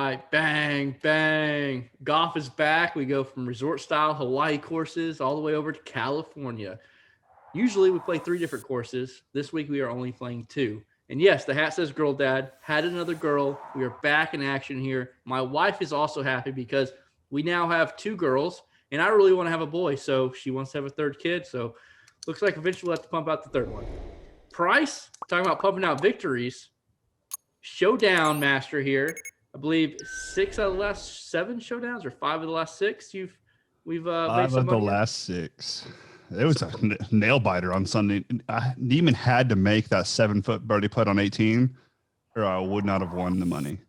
right, bang, bang. Golf is back. We go from resort style Hawaii courses all the way over to California. Usually we play 3 different courses. This week we are only playing 2. And yes, the hat says girl dad. Had another girl. We are back in action here. My wife is also happy because we now have 2 girls, and I really want to have a boy. So she wants to have a 3rd kid. So looks like eventually we'll have to pump out the 3rd one. Price, talking about pumping out victories. Showdown master here. I believe 6 out of the last 7 showdowns, or 5 of the last 6. We've made Five some of the money. last 6. It was a nail biter on Sunday. I even had to make that 7-foot birdie putt on 18, or I would not have won the money.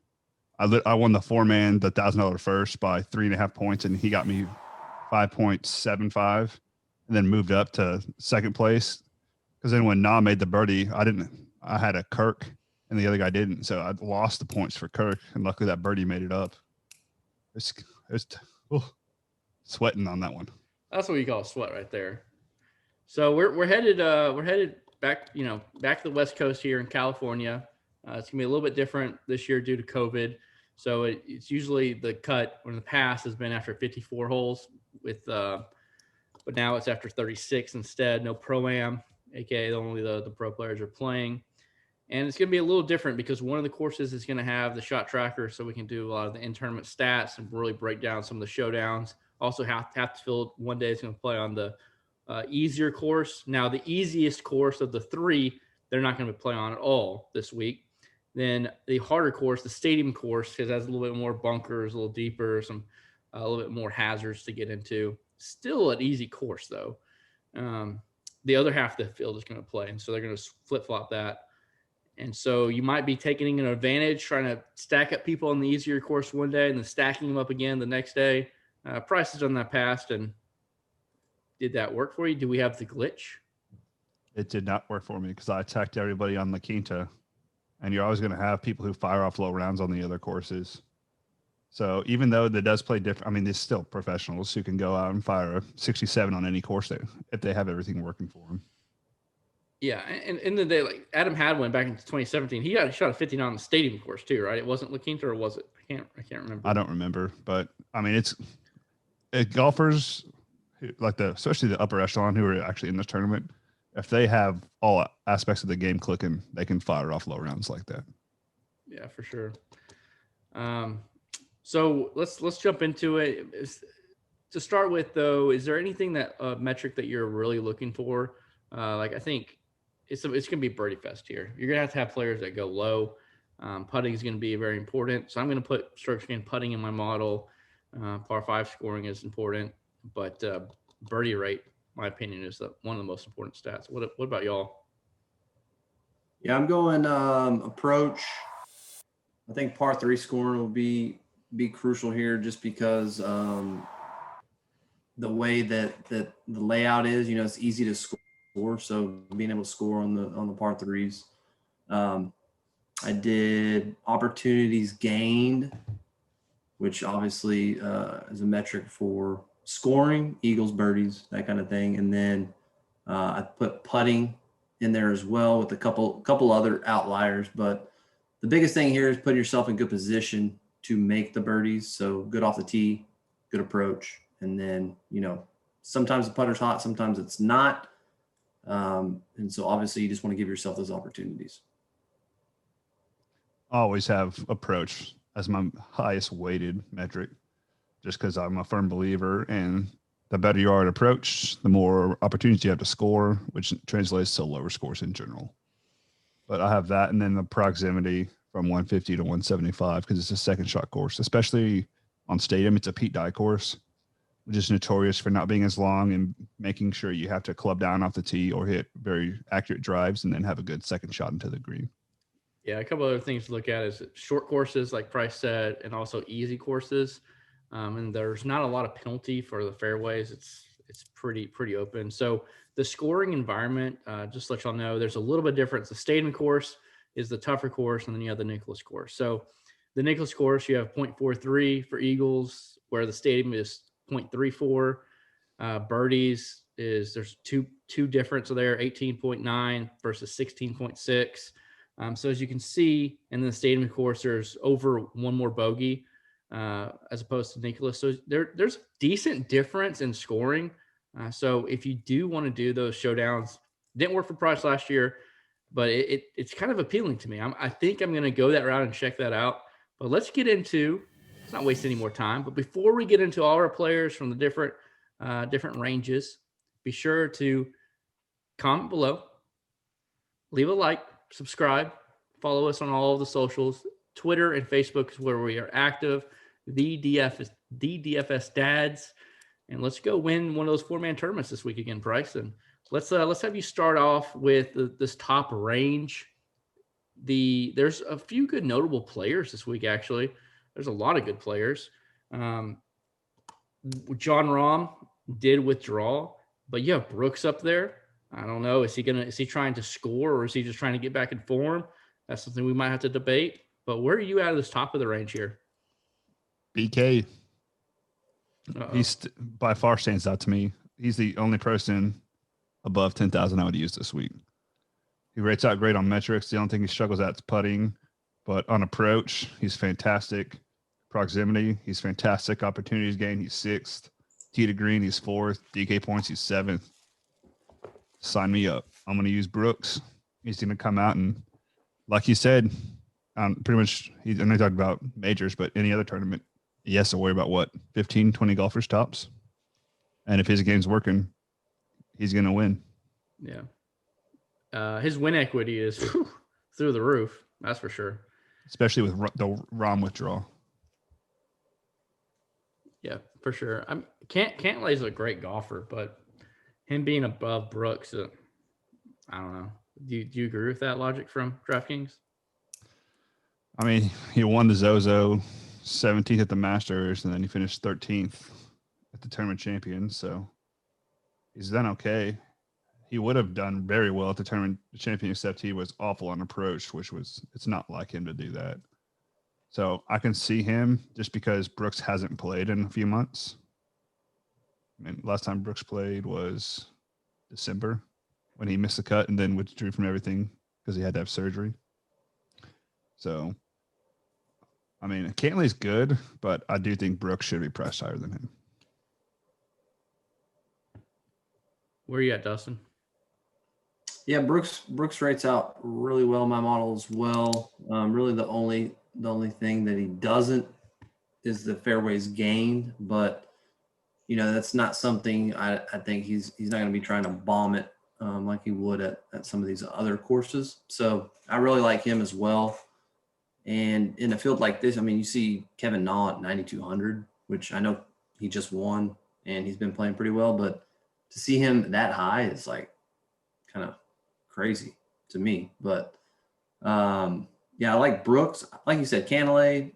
I won the 4-man, the $1,000 first by 3.5 points, and he got me 5.75, and then moved up to 2nd place. Because then when Na made the birdie, I had a Kirk, and the other guy didn't, so I lost the points for Kirk, and luckily that birdie made it up. It's sweating on that one. That's what you call a sweat right there. So we're headed back back to the West Coast here in California. It's gonna be a little bit different this year due to COVID. So it's usually the cut in the past has been after 54 holes but now it's after 36 instead. No pro-am, aka only the pro players are playing. And it's going to be a little different because one of the courses is going to have the shot tracker, so we can do a lot of the in-tournament stats and really break down some of the showdowns. Also, Hatfield one day is going to play on the easier course. Now, the easiest course of the 3, they're not going to play on at all this week. Then the harder course, the stadium course, because it has a little bit more bunkers, a little deeper, a little bit more hazards to get into. Still an easy course, though. The other half of the field is going to play, and so they're going to flip-flop that. And so you might be taking an advantage, trying to stack up people on the easier course one day and then stacking them up again the next day. Price has done that past, and did that work for you? Do we have the glitch? It did not work for me because I attacked everybody on La Quinta, and you're always going to have people who fire off low rounds on the other courses. So even though that does play different, I mean, there's still professionals who can go out and fire a 67 on any course if they have everything working for them. Yeah, and in the day, like Adam had one back in 2017. He got a shot of 59 on the stadium course too, right? It wasn't La Quinta, or was it? I can't remember. I don't remember, but I mean, it's golfers especially the upper echelon who are actually in this tournament. If they have all aspects of the game clicking, they can fire off low rounds like that. Yeah, for sure. So let's jump into it. To start with, though, is there anything metric that you're really looking for? I think it's going to be birdie fest here. You're going to have players that go low. Putting is going to be very important. So I'm going to put stroke gained putting in my model. Par 5 scoring is important, but birdie rate, my opinion, is one of the most important stats. What about y'all? Yeah, I'm going approach. I think par 3 scoring will be crucial here, just because the way that the layout is, it's easy to score. So being able to score on the par 3s. I did opportunities gained, which obviously is a metric for scoring, eagles, birdies, that kind of thing. And then I put putting in there as well with a couple other outliers. But the biggest thing here is putting yourself in good position to make the birdies. So good off the tee, good approach. And then, sometimes the putter's hot, sometimes it's not. And so obviously you just want to give yourself those opportunities. I always have approach as my highest weighted metric, just because I'm a firm believer in the better you are at approach, the more opportunities you have to score, which translates to lower scores in general. But I have that, and then the proximity from 150 to 175 because it's a second shot course, especially on stadium. It's a Pete Dye course, which is notorious for not being as long and making sure you have to club down off the tee or hit very accurate drives and then have a good second shot into the green. Yeah, a couple other things to look at is short courses, like Price said, and also easy courses. And there's not a lot of penalty for the fairways. It's pretty open. So the scoring environment, just to let y'all know, there's a little bit difference. The stadium course is the tougher course, and then you have the Nicklaus course. So the Nicklaus course, you have 0.43 for eagles, where the stadium is 0.34. Birdies there's two difference there, 18.9 versus 16.6. So as you can see, in the stadium course, there's over one more bogey. as opposed to Nicholas. So there's decent difference in scoring. So if you do want to do those showdowns, didn't work for Price last year, but it's kind of appealing to me. I think I'm going to go that route and check that out. But let's get into. Let's not waste any more time. But before we get into all our players from the different ranges, be sure to comment below, leave a like, subscribe, follow us on all of the socials. Twitter and Facebook is where we are active. The DFS Dads, and let's go win one of those 4-man tournaments this week again, Price. And let's have you start off with this top range. There's a few good notable players this week. Actually, there's a lot of good players. John Rahm did withdraw, but you have Brooks up there. I don't know. Is he trying to score, or is he just trying to get back in form? That's something we might have to debate. But where are you at of this top of the range here? BK. Uh-oh. He's by far stands out to me. He's the only person above 10,000 I would use this week. He rates out great on metrics. The only thing he struggles at is putting, but on approach, he's fantastic. Proximity, he's fantastic. Opportunities gained, he's 6th. Tee to green, he's 4th. DK points, he's 7th. Sign me up. I'm going to use Brooks. He's going to come out and, like you said, pretty much, I know you talked about majors, but any other tournament, he has to worry about what, 15, 20 golfers tops? And if his game's working, he's going to win. Yeah. His win equity is through the roof. That's for sure. Especially with the Rahm withdrawal. Yeah, for sure. Cantlay's a great golfer, but him being above Brooks, I don't know. Do you agree with that logic from DraftKings? I mean, he won the Zozo, 17th at the Masters, and then he finished 13th at the Tournament Champions. So he's done okay. He would have done very well at the Tournament Champion, except he was awful on approach, it's not like him to do that. So I can see him just because Brooks hasn't played in a few months. I mean, last time Brooks played was December when he missed the cut and then withdrew from everything because he had to have surgery. So, I mean, Cantlay's good, but I do think Brooks should be priced higher than him. Where are you at, Dustin? Yeah, Brooks rates out really well in my model as well. Really the only thing that he doesn't is the fairways gained, but that's not something I think he's not going to be trying to bomb it like he would at some of these other courses. So I really like him as well. And in a field like this, I mean, you see Kevin Na at 9,200, which I know he just won and he's been playing pretty well, but to see him that high is like kind of crazy to me. But yeah, I like Brooks. Like you said, Cantlay,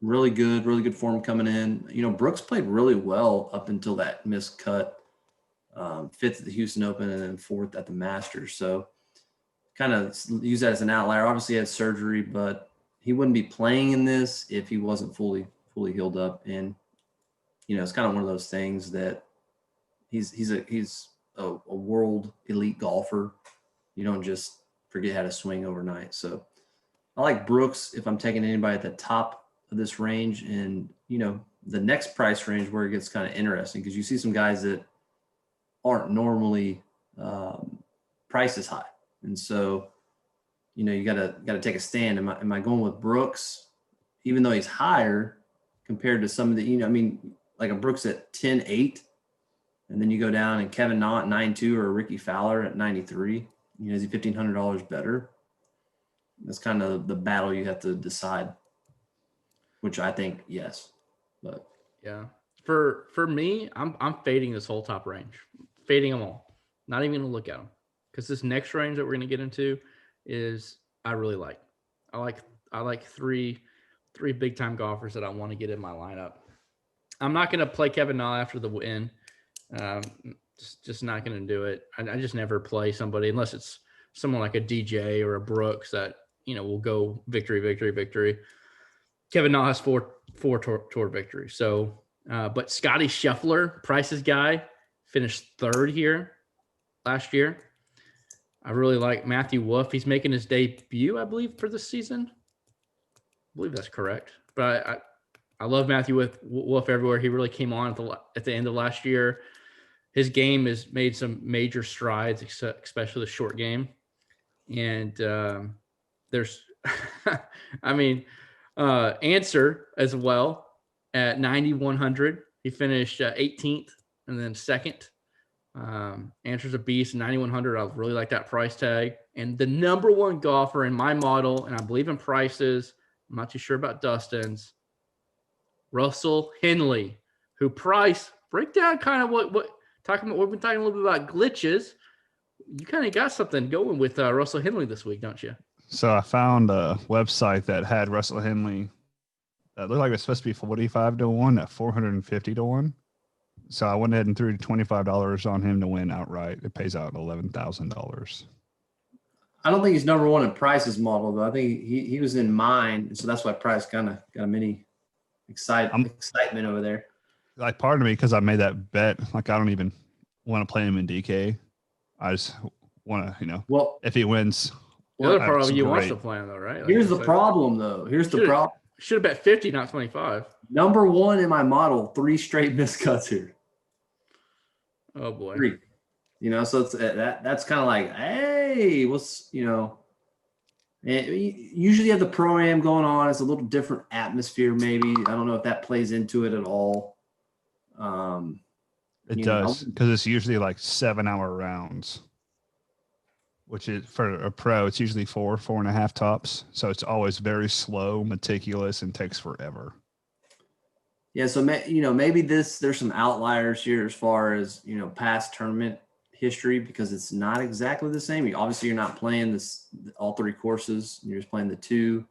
really good form coming in. Brooks played really well up until that missed cut, 5th at the Houston Open and then 4th at the Masters. So kind of use that as an outlier. Obviously he had surgery, but he wouldn't be playing in this if he wasn't fully healed up. And, it's kind of one of those things that he's a world elite golfer. You don't just forget how to swing overnight. So I like Brooks if I'm taking anybody at the top of this range. And, the next price range where it gets kind of interesting because you see some guys that aren't normally priced as high. And so, you gotta take a stand. Am I going with Brooks, even though he's higher compared to some of the, like a Brooks at 10.8, and then you go down and Kevin Na at 9.2 or Ricky Fowler at 93. Is he $1,500 better? That's kind of the battle you have to decide. Which I think yes, but yeah, for me, I'm fading this whole top range, fading them all. Not even gonna look at them because this next range that we're gonna get into is I really like. I like three big time golfers that I want to get in my lineup. I'm not gonna play Kevin Na after the win. Just not gonna do it. I just never play somebody unless it's someone like a DJ or a Brooks that will go victory. Kevin Na has four tour victories. So, but Scotty Scheffler, Price's guy, finished 3rd here last year. I really like Matthew Wolff. He's making his debut, I believe, for this season. I believe that's correct. But I love Matthew Wolf everywhere. He really came on at the end of last year. His game has made some major strides, especially the short game. And there's, I mean, Answer as well at 9,100. He finished 18th and then second. Answer's a beast, 9,100. I really like that price tag. And the number one golfer in my model, and I believe in prices, I'm not too sure about Dustin's, Russell Henley, who break down kind of what we've been talking a little bit about glitches. You kind of got something going with Russell Henley this week, don't you? So I found a website that had Russell Henley that looked like it was supposed to be 45 to 1 at 450 to 1. So I went ahead and threw $25 on him to win outright. It pays out $11,000. I don't think he's number one in Price's model, though. I think he was in mine, so that's why Price kind of got a mini excitement over there. Like, pardon me, because I made that bet. Like, I don't even want to play him in DK. I just want to, well, if he wins. The other part of you wants to play him, though, right? Like, here's the problem, though. Here's the problem. Should have bet 50, not 25. Number one in my model, 3 straight miscuts here. Oh boy. 3. So it's that's kind of like, hey, what's usually you have the pro-am going on. It's a little different atmosphere, maybe. I don't know if that plays into it at all. It does, because it's usually like 7-hour rounds, which is for a pro, it's usually 4.5 tops. So it's always very slow, meticulous, and takes forever. Yeah, so maybe there's some outliers here as far as past tournament history, because it's not exactly the same. Obviously, you're not playing all 3 courses. You're just playing the 2,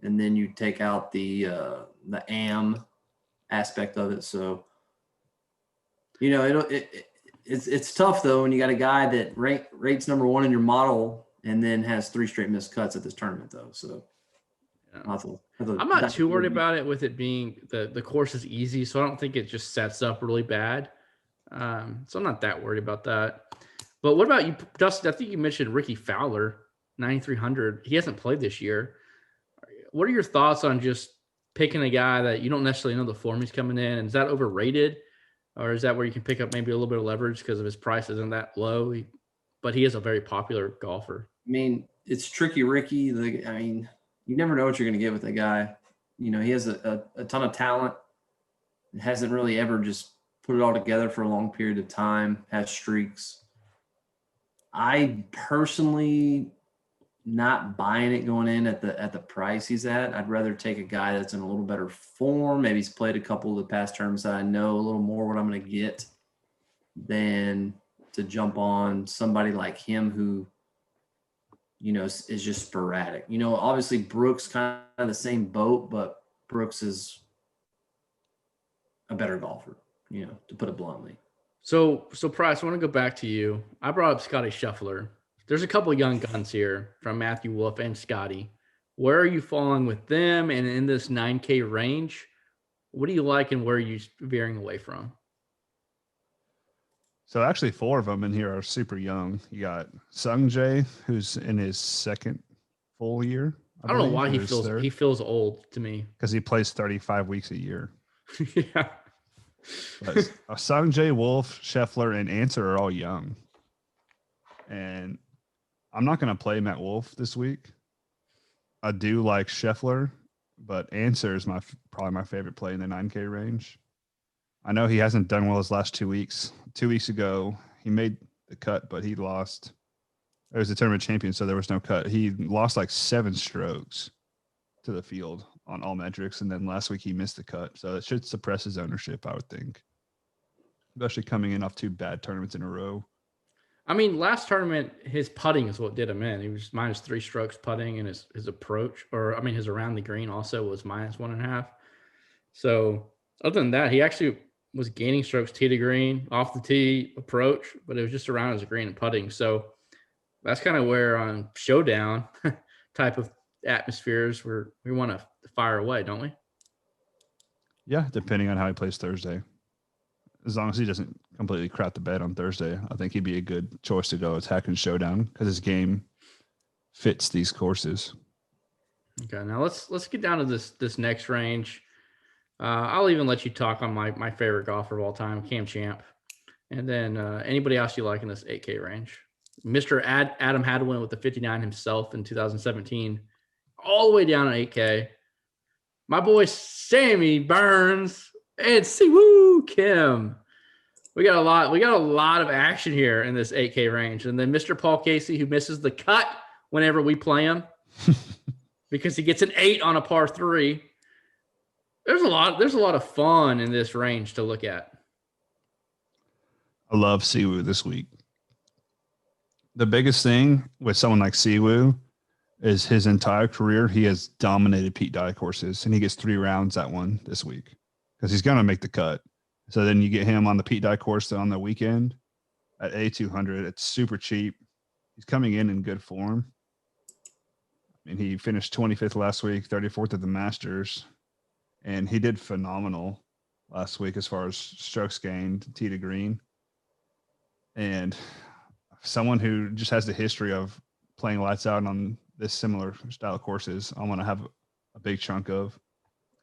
and then you take out the AM aspect of it. So it's tough though when you got a guy that rates number one in your model and then has 3 straight missed cuts at this tournament though. So. Yeah. I'm not too worried about it with it being the course is easy, so I don't think it just sets up really bad. So I'm not that worried about that. But what about you, Dustin? I think you mentioned Ricky Fowler, 9,300. He hasn't played this year. What are your thoughts on just picking a guy that you don't necessarily know the form he's coming in? And is that overrated, or is that where you can pick up maybe a little bit of leverage because of his price isn't that low? But he is a very popular golfer. I mean, it's tricky, Ricky. You never know what you're going to get with a guy. He has a ton of talent. Hasn't really ever just put it all together for a long period of time, has streaks. I personally not buying it going in at the price he's at. I'd rather take a guy that's in a little better form. Maybe he's played a couple of the past tournaments that I know a little more what I'm going to get than to jump on somebody like him who is just sporadic. Obviously Brooks kind of the same boat, but Brooks is a better golfer, to put it bluntly. So Price, I want to go back to you. I brought up Scotty Scheffler. There's a couple of young guns here from Matthew Wolf and Scotty. Where are you falling with them? And in this 9K range, what do you like and where are you veering away from? So actually 4 of them in here are super young. You got Sung Jae, who's in his 2nd full year. I don't know why he feels old to me. Because he plays 35 weeks a year. Yeah. But Sung Jae, Wolf, Scheffler, and Answer are all young. And I'm not going to play Matt Wolf this week. I do like Scheffler, but Answer is probably my favorite play in the 9K range. I know he hasn't done well his last 2 weeks. 2 weeks ago, he made the cut, but he lost. It was the tournament champion, so there was no cut. He lost like 7 strokes to the field on all metrics, and then last week he missed the cut. So it should suppress his ownership, I would think, especially coming in off 2 bad tournaments in a row. I mean, last tournament, his putting is what did him in. He was -3 strokes putting, and his approach, his around the green also was -1.5. So other than that, he actually was gaining strokes tee to green, off the tee, approach, but it was just around his green and putting. So that's kind of where on showdown type of atmospheres where we want to fire away, don't we? Yeah, depending on how he plays Thursday. As long as he doesn't completely crap the bed on Thursday, I think he'd be a good choice to go attack and showdown because his game fits these courses. Okay, now let's get down to this next range. I'll even let you talk on my favorite golfer of all time, Cam Champ. And then anybody else you like in this 8K range. Mr. Adam Hadwin with the 59 himself in 2017, all the way down at 8K. My boy Sammy Burns and Siwoo Kim. We got a lot of action here in this 8K range. And then Mr. Paul Casey, who misses the cut whenever we play him because he gets an 8 on a par 3. There's a lot of fun in this range to look at. I love Siwoo this week. The biggest thing with someone like Siwoo is his entire career, he has dominated Pete Dye courses, and he gets 3 rounds at one this week because he's going to make the cut. So then you get him on the Pete Dye course on the weekend at A200. It's super cheap. He's coming in good form. I mean, he finished 25th last week, 34th at the Masters, and he did phenomenal last week as far as strokes gained, tee to green. And someone who just has the history of playing lights out on this similar style of courses, I want to have a big chunk of.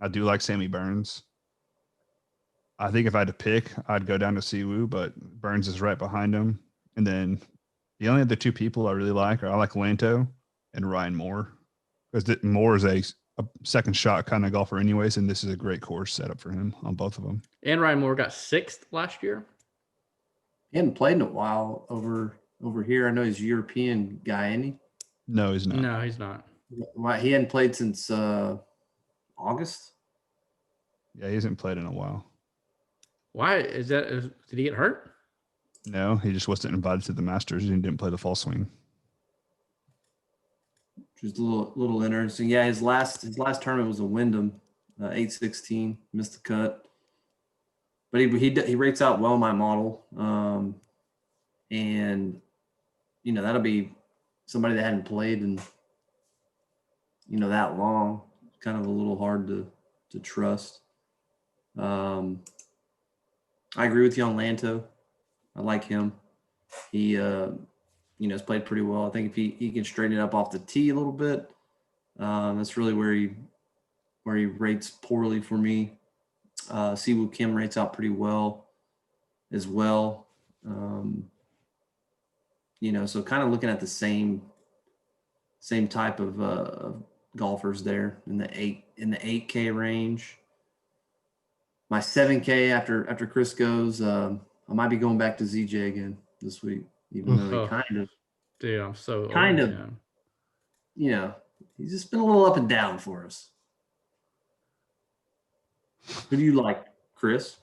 I do like Sammy Burns. I think if I had to pick, I'd go down to Siwoo, but Burns is right behind him. And then the only other 2 people I really like are I like Lanto and Ryan Moore, because Moore is a second shot kind of golfer anyways, and this is a great course setup for him on both of them. And Ryan Moore got 6th last year. He hadn't played in a while over here. I know he's a European guy, ain't he? No, he's not. No, he's not. Why he hadn't played since August? Yeah, he hasn't played in a while. Why is that? Did he get hurt? No, he just wasn't invited to the Masters and didn't play the fall swing. Just a little interesting. Yeah, his last tournament was a Wyndham, 816, missed the cut. But he rates out well in my model, and that'll be somebody that hadn't played in that long. Kind of a little hard to trust. I agree with you on Lanto. I like him. He has played pretty well. I think if he can straighten it up off the tee a little bit, that's really where he rates poorly for me. Siwoo Kim rates out pretty well as well. So kind of looking at the same type of golfers there in the 8K range. My 7K after Chris goes, I might be going back to ZJ again this week, even though he kind of. Dude, I'm so kind of. He's just been a little up and down for us. Who do you like, Chris?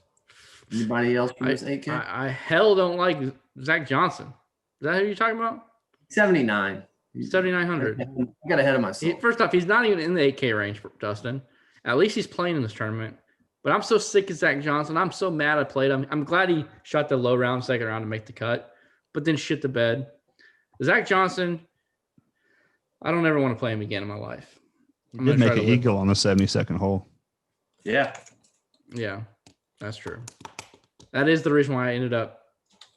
Anybody else from this 8K? I hell don't like Zach Johnson. Is that who you're talking about? 79. 7,900. I got ahead of myself. First off, he's not even in the 8K range for Dustin. At least he's playing in this tournament. But I'm so sick of Zach Johnson. I'm so mad I played him. I'm glad he shot the low round, second round to make the cut, but then shit the bed. Zach Johnson, I don't ever want to play him again in my life. He did make an eagle on the 72nd hole. Yeah, that's true. That is the reason why I ended up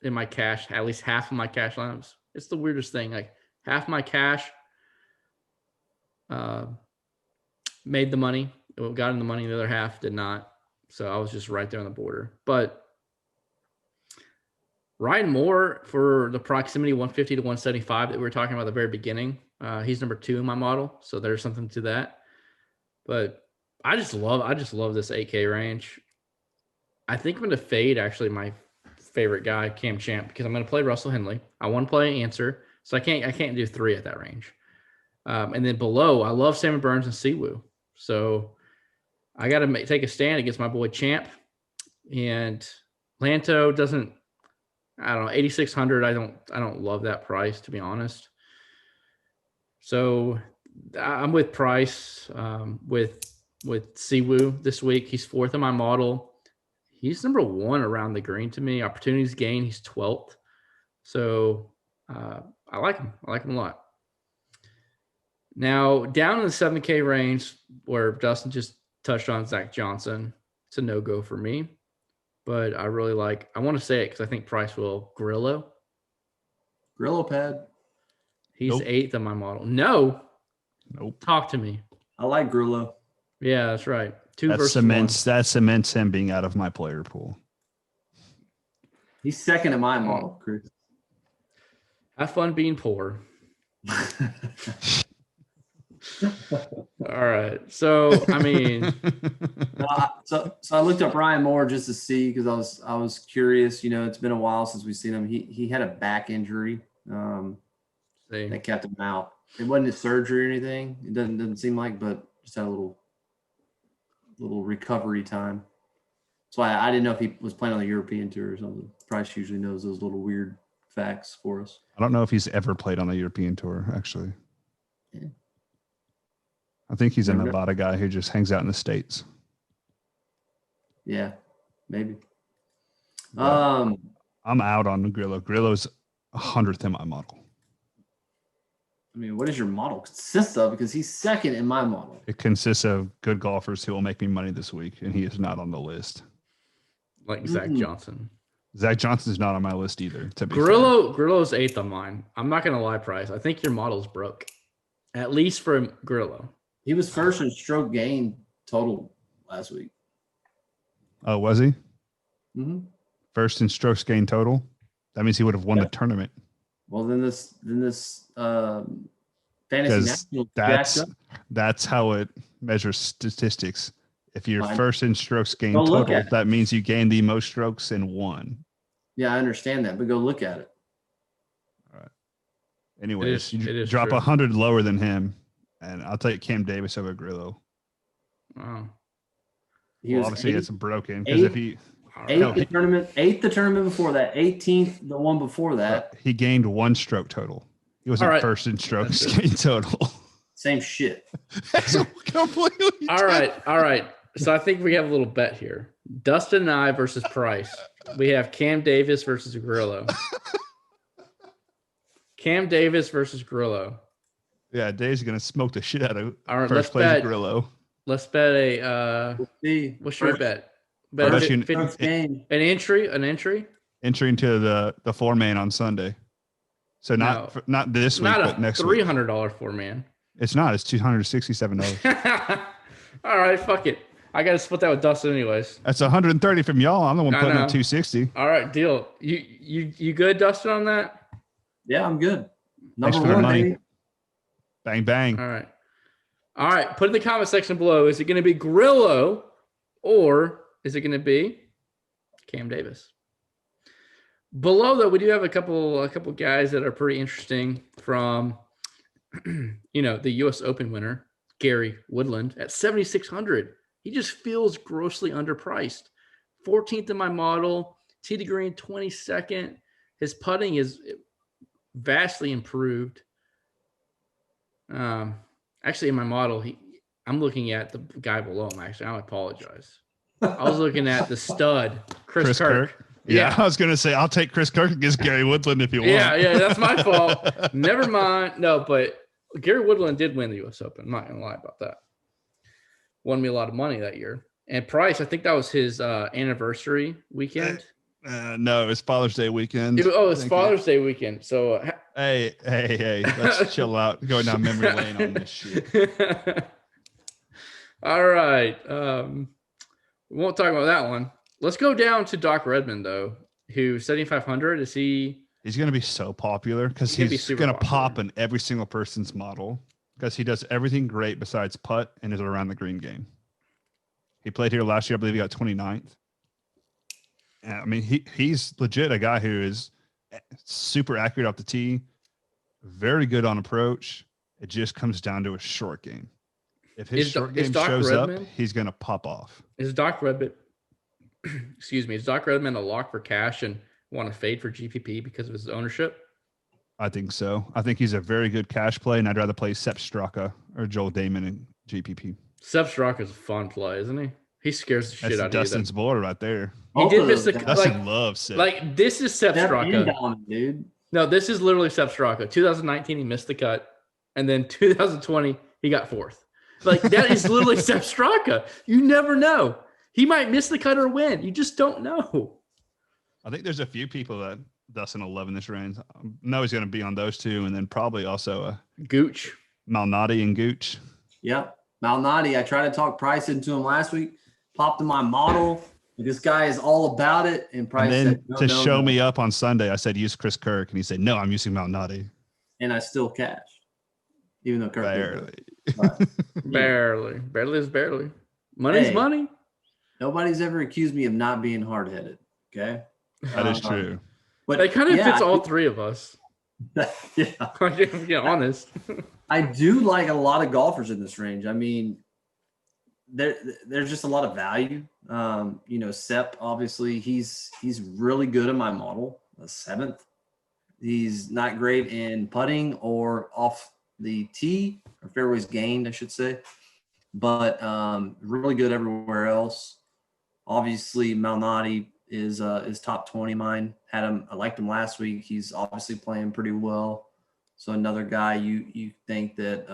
in my cash, at least half of my cash lineups. It's the weirdest thing. Like half my cash made the money. It got in the money. The other half did not. So I was just right there on the border. But Ryan Moore, for the proximity 150 to 175 that we were talking about at the very beginning, he's number 2 in my model. So there's something to that. But I just love this 8K range. I think I'm going to fade actually my favorite guy, Cam Champ, because I'm going to play Russell Henley. I want to play Answer, so I can't do 3 at that range. And then below, I love Sammy Burns and Siwoo. So I got to take a stand against my boy Champ. And Lanto doesn't, I don't know, 8,600. I don't love that price, to be honest. So I'm with Price, with Siwoo this week. He's 4th in my model. He's number 1 around the green to me. Opportunities gained, he's 12th. So I like him. I like him a lot. Now, down in the 7K range, where Dustin just touched on Zach Johnson, it's a no-go for me. But I really like, I want to say it because I think Price will. Grillo pad. He's 8th on my model. No. Nope. Talk to me. I like Grillo. Yeah, that's right. Two That versus cements him being out of my player pool. He's second in my model, Chris. one. Have fun being poor. All right. So I mean, So I looked up Ryan Moore just to see because I was curious. You know, it's been a while since we've seen him. He had a back injury that kept him out. It wasn't a surgery or anything. It doesn't seem like, but just had a little recovery time. So I didn't know if he was playing on the European tour or something. Price usually knows those little weird facts for us. I don't know if he's ever played on the European tour, actually. Yeah. I think he's a Nevada guy who just hangs out in the States. Yeah, maybe. I'm out on Grillo. Grillo's 100th in my model. I mean, what does your model consist of? Because he's second in my model. It consists of good golfers who will make me money this week, and he is not on the list. like Zach Johnson. Zach Johnson's not on my list either. To be Grillo's 8th on mine. I'm not gonna lie, Price. I think your model's broke. At least for Grillo. He was first in stroke gain total last week. Oh, was he? Mm-hmm. First in strokes gained total? That means he would have won the tournament. Well, then this fantasy national that's how it measures statistics. If you're Fine. first in strokes gained Go look total, at it. that means you gained the most strokes in one. Yeah, I understand that, but go look at it. All right. Anyways, It you is drop true. 100 lower than him, and I'll take Cam Davis over Grillo. Wow. He Well, was obviously, eighth, it's broken because if he eighth the tournament before that, 18th the one before that. he gained one stroke total, he wasn't All right. first in strokes gained total. Same shit. That's completely All right. So I think we have a little bet here. Dustin and I versus Price. We have Cam Davis versus Grillo. Cam Davis versus Grillo. Yeah, Dave's gonna smoke the shit out of All right, first place Grillo. Let's bet a We'll see. what's your bet? Bet bet you- First game. an entry? Entry into the 4-man on Sunday. So not this week, Not but a next week. $300 4-man. It's not. It's $267. All right, fuck it. I got to split that with Dustin anyways. That's 130 from y'all. I'm the one I putting know. up 260. All right, deal. You good, Dustin, on that? Yeah, I'm good. Thanks Number for the one, money. baby. Bang bang. All right. Put in the comment section below. Is it going to be Grillo or is it going to be Cam Davis? Below, though, we do have a couple guys that are pretty interesting from, the U.S. Open winner, Gary Woodland, at 7,600. He just feels grossly underpriced. 14th in my model, tee to green 22nd. His putting is vastly improved. Actually, in my model, I'm looking at the guy below him. Actually, I apologize. I was looking at the stud, Chris Kirk. Yeah, I was gonna say I'll take Chris Kirk against Gary Woodland if you want. Yeah, that's my fault. Never mind. No, but Gary Woodland did win the U.S. Open. I'm not gonna lie about that. Won me a lot of money that year. And Price, I think that was his anniversary weekend. No, it's Father's Day weekend. It's Father's Day weekend. So hey, let's chill out. Going down memory lane on this shit. All right. We won't talk about that one. Let's go down to Doc Redmond, though, who 7,500. Is he? He's going to be so popular because he's going to pop in every single person's model because he does everything great besides putt and is around the green game. He played here last year. I believe he got 29th. And, I mean, he's legit a guy who is super accurate off the tee, very good on approach. It just comes down to a short game. If his short game shows up, he's going to pop off. Is Doc Redmond? Excuse me. Is Doc Redmond a lock for cash and want to fade for GPP because of his ownership? I think so. I think he's a very good cash play, and I'd rather play Sepp Straka or Joel Damon in GPP. Sepp Straka is a fun play, isn't he? He scares the shit out of you. Dustin's boy right there. He did miss the Dustin loves Sepp. Like this is Sepp Straka, dude. No, this is literally Sepp Straka. 2019, he missed the cut, and then 2020, he got fourth. Like that is literally Sepp Straka. You never know. He might miss the cut or win. You just don't know. I think there's a few people that Dustin will love in this range. I know he's going to be on those two, and then probably also Gooch, Malnati and Gooch. Yep. Malnati, I tried to talk Price into him last week, popped in my model. This guy is all about it. And Price And then said, no, to no, show no. me up on Sunday, I said, use Chris Kirk. And he said, no, I'm using Malnati. And I still cashed, even though Kirk did Barely. But, Barely. Barely is barely. Money's Hey. money. nobody's ever accused me of not being hard-headed. Okay. That is true. But That kind of yeah, fits all three of us. yeah. Yeah, honest. I do like a lot of golfers in this range. I mean, there's just a lot of value. Sepp, obviously, he's really good in my model, the 7th. He's not great in putting or off the tee, or fairways gained, I should say, but really good everywhere else. Obviously, Malnati is top 20 mine. Had him, I liked him last week. He's obviously playing pretty well. So another guy you think that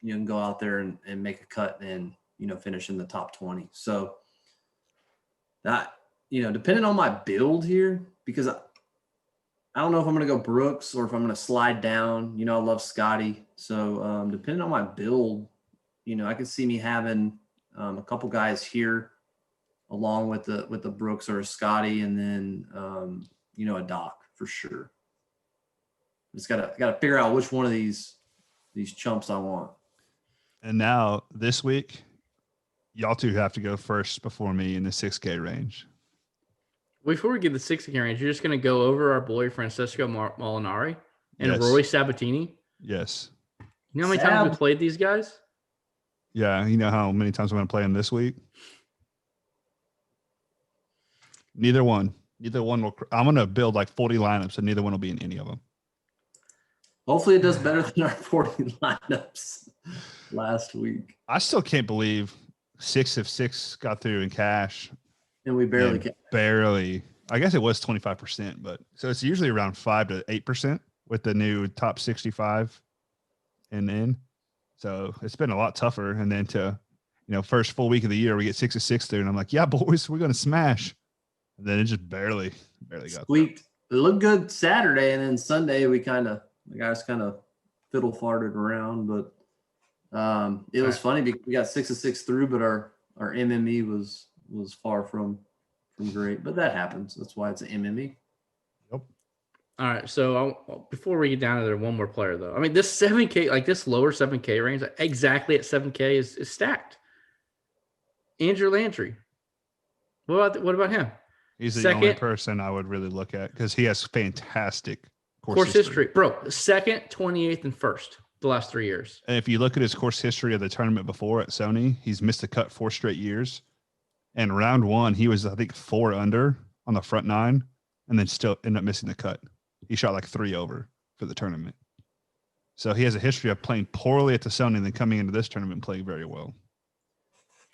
you can go out there and make a cut and finish in the top 20. So that depending on my build here, because I don't know if I'm going to go Brooks or if I'm going to slide down. I love Scotty. So depending on my build, I could see me having a couple guys here along with the Brooks or a Scotty, and then a Doc for sure. Just gotta figure out which one of these chumps I want. And now this week, y'all two have to go first before me in the 6K range. Before we get the 6K range, you're just going to go over our boy Francesco Molinari and Yes. Rory Sabatini. Yes. You know how many times we played these guys? Yeah. You know how many times I'm going to play them this week? Neither one will. I'm going to build like 40 lineups, and neither one will be in any of them. Hopefully it does better than our 40 lineups last week. I still can't believe 6 of 6 got through in cash. And we barely And barely. I guess it was 25%, but so it's usually around 5 to 8% with the new top 65 and in. So it's been a lot tougher. And then to, first full week of the year, we get 6 of 6 through, and I'm like, yeah, boys, we're going to smash. And then it just barely got squeaked. It looked good Saturday, and then Sunday the guys kind of fiddle farted around, but it was funny because we got 6 of 6 through, but our MME was far from great, but that happens. That's why it's an MME. Yep. All right. So before we get down to there, one more player though. I mean, this 7K, like this lower 7K range, exactly at 7K is stacked. Andrew Landry. What about him? He's the only person I would really look at because he has fantastic course history. Bro, 2nd, 28th, and 1st the last 3 years. And if you look at his course history of the tournament before at Sony, he's missed a cut 4 straight years. And round 1, he was, I think, 4 under on the front 9 and then still ended up missing the cut. He shot like 3 over for the tournament. So he has a history of playing poorly at the Sony and then coming into this tournament and playing very well.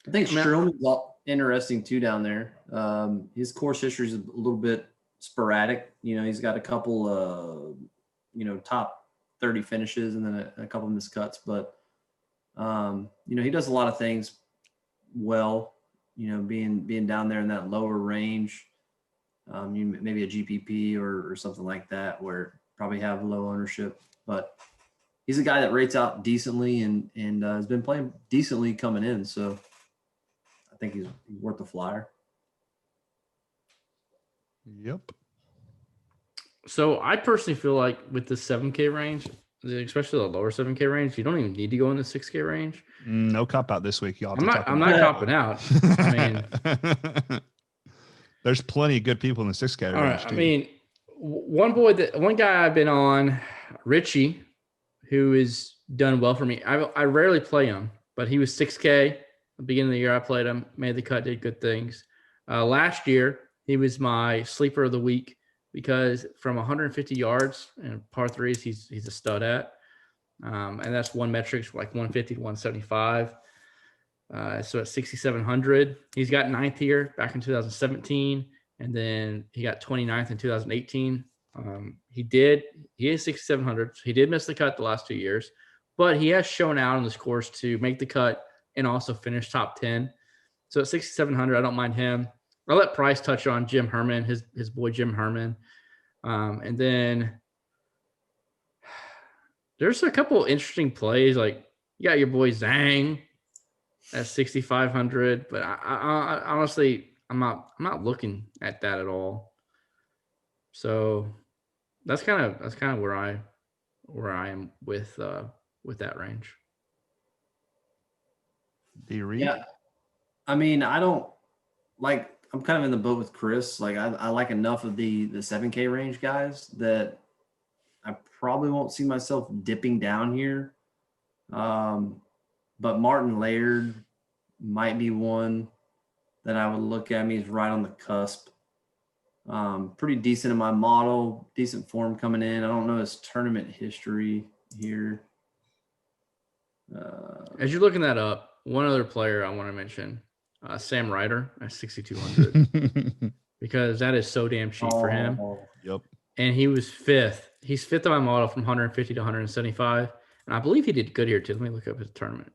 I think Stroman's interesting too down there. His course history is a little bit sporadic. He's got a couple, top 30 finishes and then a couple missed cuts. But, he does a lot of things well, being down there in that lower range. Maybe a GPP or something like that where probably have low ownership. But he's a guy that rates out decently and has been playing decently coming in. So I think he's worth a flyer. Yep. So I personally feel like with the 7K range, especially the lower 7K range, you don't even need to go in the 6K range. No cop out this week, y'all. I'm not copping out. I mean, there's plenty of good people in the 6K range. All right. Too. I mean, one guy I've been on, Richie, who has done well for me. I rarely play him, but he was 6K. At the beginning of the year, I played him, made the cut, did good things. Last year, he was my sleeper of the week because from 150 yards and par threes, he's a stud at. And that's one metric, like 150 to 175. So at 6,700, he's got 9th here back in 2017. And then he got 29th in 2018. He is 6,700. So he did miss the cut the last 2 years, but he has shown out on this course to make the cut and also finish top 10. So at 6,700, I don't mind him. I'll let Price touch on Jim Herman, his boy Jim Herman. And then there's a couple interesting plays. Like you got your boy Zhang, at 6,500. But I honestly, I'm not looking at that at all. So that's kind of where I am with that range. Do you read? Yeah. I mean, I don't like, I'm kind of in the boat with Chris. Like I like enough of the 7K range guys that I probably won't see myself dipping down here. But Martin Laird might be one that I would look at. I mean, he's right on the cusp. Pretty decent in my model, decent form coming in. I don't know his tournament history here. As you're looking that up, one other player I want to mention, Sam Ryder at 6,200, because that is so damn cheap for him. Yep. And he was fifth. He's fifth on my model from 150 to 175. And I believe he did good here too. Let me look up his tournament.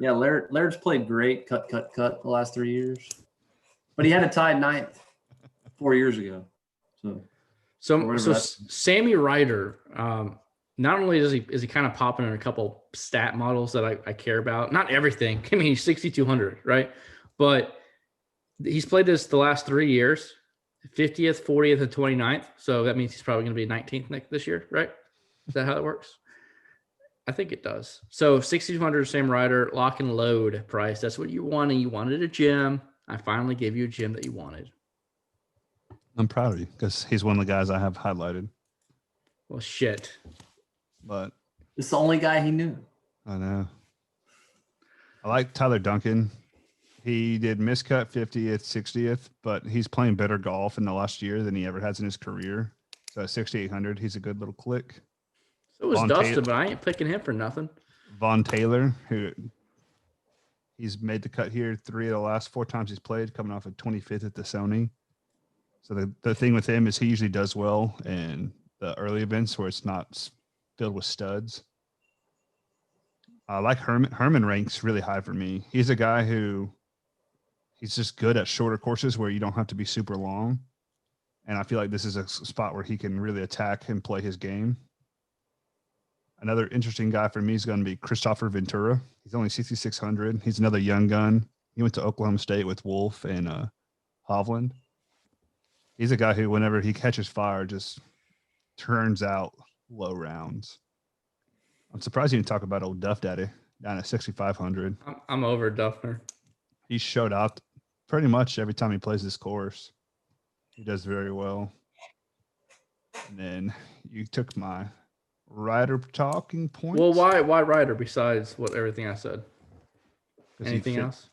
Yeah, Laird's played great, cut the last 3 years. But he had a tied ninth 4 years ago. So Sammy Ryder, not only is he kind of popping in a couple stat models that I care about, not everything. I mean, he's 6,200, right? But he's played this the last 3 years, 50th, 40th, and 29th. So that means he's probably going to be 19th this year, right? Is that how it works? I think it does. So 6,200 Sam Ryder, lock and load price. That's what you wanted. You wanted a gym. I finally gave you a gym that you wanted. I'm proud of you because he's one of the guys I have highlighted. Well, shit. But it's the only guy he knew. I know. I like Tyler Duncan. He did miscut 50th, 60th, but he's playing better golf in the last year than he ever has in his career. So at 6,800, he's a good little click. So was Dustin, but I ain't picking him for nothing. Vaughn Taylor, who he's made the cut here 3 of the last 4 times he's played, coming off of 25th at the Sony. So the thing with him is he usually does well in the early events where it's not filled with studs. I like Herman. Herman ranks really high for me. He's a guy who he's just good at shorter courses where you don't have to be super long. And I feel like this is a spot where he can really attack and play his game. Another interesting guy for me is going to be Christopher Ventura. He's only 6,600. He's another young gun. He went to Oklahoma State with Wolf and Hovland. He's a guy who, whenever he catches fire, just turns out low rounds. I'm surprised you didn't talk about old Duff Daddy down at 6,500. I'm over Duffner. He showed up pretty much every time he plays this course. He does very well. And then you took my Ryder talking points. Well, why Ryder besides what everything I said? Anything else?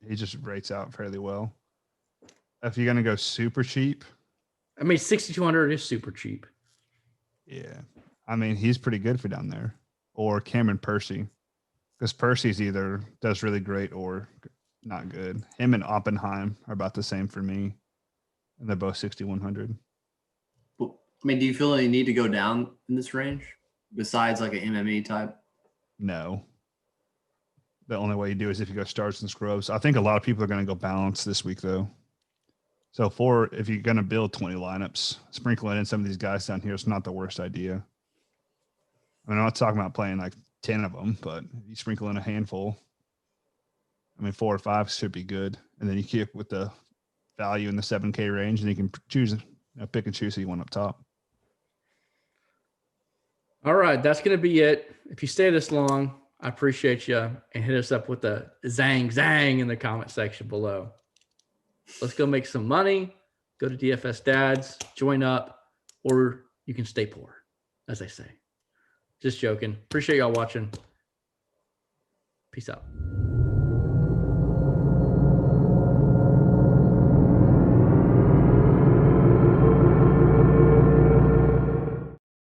He just rates out fairly well. If you're going to go super cheap. I mean, 6,200 is super cheap. Yeah. I mean, he's pretty good for down there. Or Cameron Percy. Because Percy's either does really great or not good. Him and Oppenheim are about the same for me. And they're both 6,100. I mean, do you feel any need to go down in this range besides like an MME type? No. The only way you do is if you go stars and scrubs. I think a lot of people are going to go balance this week, though. So if you're going to build 20 lineups, sprinkling in some of these guys down here is not the worst idea. I mean, I'm not talking about playing like 10 of them, but you sprinkle in a handful. I mean, 4 or 5 should be good. And then you keep with the value in the 7K range, and you can choose, pick and choose who you want up top. All right, that's going to be it. If you stay this long, I appreciate you, and hit us up with the zang in the comment section below. Let's go make some money. Go to DFS Dads, join up, or you can stay poor, as they say. Just joking. Appreciate y'all watching. Peace out.